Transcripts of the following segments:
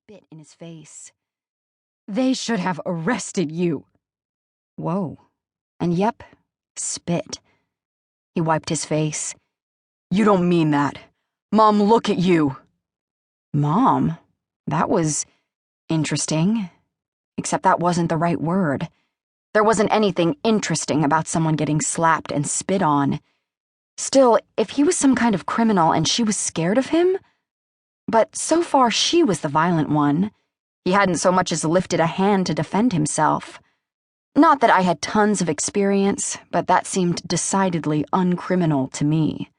spit in his face. "They should have arrested you." Whoa. And yep, spit. He wiped his face. "You don't mean that. Mom, look at you." Mom? That was interesting. Except that wasn't the right word. There wasn't anything interesting about someone getting slapped and spit on. Still, if he was some kind of criminal and she was scared of him... But so far she was the violent one. He hadn't so much as lifted a hand to defend himself. Not that I had tons of experience, but that seemed decidedly uncriminal to me.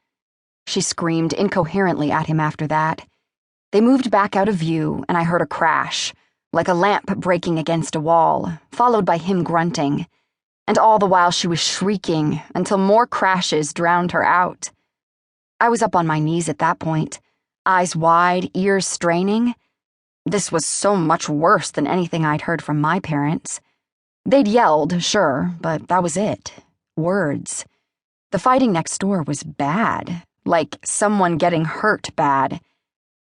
She screamed incoherently at him after that. They moved back out of view, and I heard a crash, like a lamp breaking against a wall, followed by him grunting. And all the while she was shrieking until more crashes drowned her out. I was up on my knees at that point, eyes wide, ears straining. This was so much worse than anything I'd heard from my parents. They'd yelled, sure, but that was it. Words. The fighting next door was bad, like someone getting hurt bad.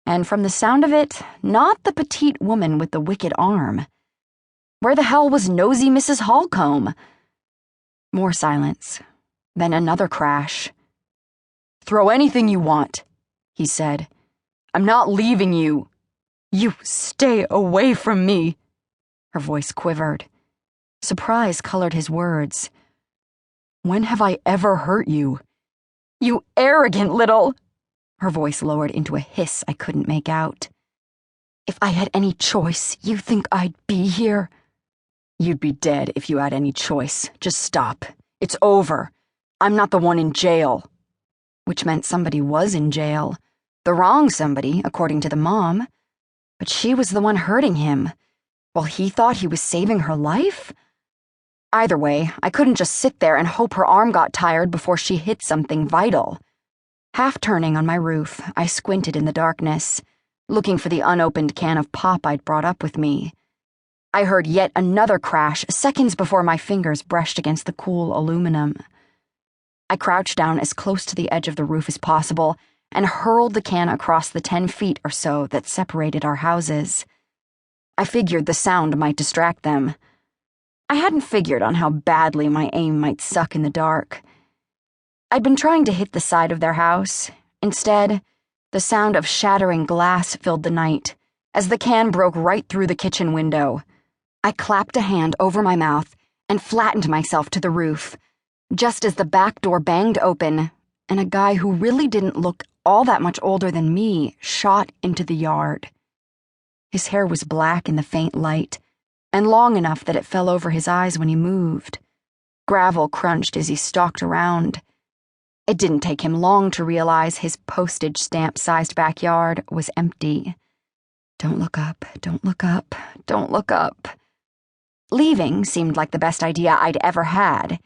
And from the sound of it, not the petite woman with the wicked arm. Where the hell was nosy Mrs. Holcomb? More silence. Then another crash. "Throw anything you want," he said. "I'm not leaving you." "You stay away from me." Her voice quivered. Surprise colored his words. "When have I ever hurt you?" "You arrogant little..." Her voice lowered into a hiss I couldn't make out. "If I had any choice, you think I'd be here?" "You'd be dead if you had any choice. Just stop. It's over. I'm not the one in jail." Which meant somebody was in jail. The wrong somebody, according to the mom. But she was the one hurting him, while he thought he was saving her life? Either way, I couldn't just sit there and hope her arm got tired before she hit something vital. Half turning on my roof, I squinted in the darkness, looking for the unopened can of pop I'd brought up with me. I heard yet another crash seconds before my fingers brushed against the cool aluminum. I crouched down as close to the edge of the roof as possible and hurled the can across the 10 feet or so that separated our houses. I figured the sound might distract them. I hadn't figured on how badly my aim might suck in the dark. I'd been trying to hit the side of their house. Instead, the sound of shattering glass filled the night as the can broke right through the kitchen window. I clapped a hand over my mouth and flattened myself to the roof, just as the back door banged open and a guy who really didn't look all that much older than me shot into the yard. His hair was black in the faint light, and long enough that it fell over his eyes when he moved. Gravel crunched as he stalked around. It didn't take him long to realize his postage stamp-sized backyard was empty. Don't look up, don't look up, don't look up. Leaving seemed like the best idea I'd ever had.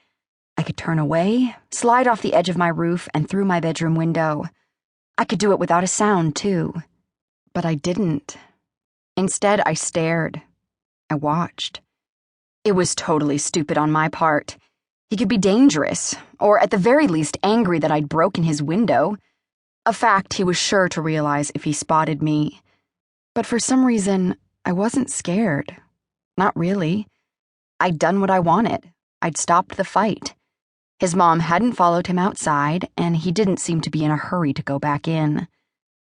I could turn away, slide off the edge of my roof and through my bedroom window. I could do it without a sound, too. But I didn't. Instead, I stared. I watched. It was totally stupid on my part. He could be dangerous, or at the very least angry that I'd broken his window. A fact he was sure to realize if he spotted me. But for some reason, I wasn't scared. Not really. I'd done what I wanted. I'd stopped the fight. His mom hadn't followed him outside, and he didn't seem to be in a hurry to go back in.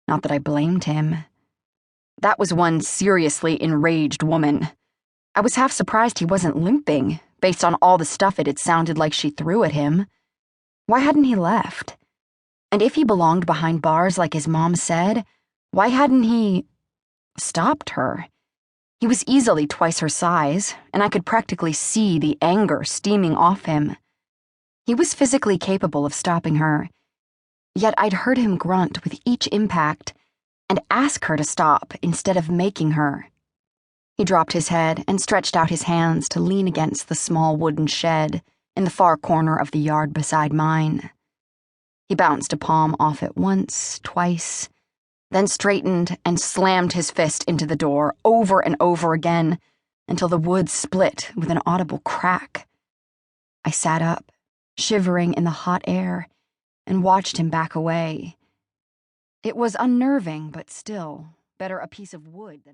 Not that I blamed him. That was one seriously enraged woman. I was half surprised he wasn't limping, based on all the stuff it had sounded like she threw at him. Why hadn't he left? And if he belonged behind bars like his mom said, why hadn't he stopped her? He was easily twice her size, and I could practically see the anger steaming off him. He was physically capable of stopping her, yet I'd heard him grunt with each impact and ask her to stop instead of making her. He dropped his head and stretched out his hands to lean against the small wooden shed in the far corner of the yard beside mine. He bounced a palm off it once, twice, then straightened and slammed his fist into the door over and over again until the wood split with an audible crack. I sat up, shivering in the hot air, and watched him back away. It was unnerving, but still, better a piece of wood than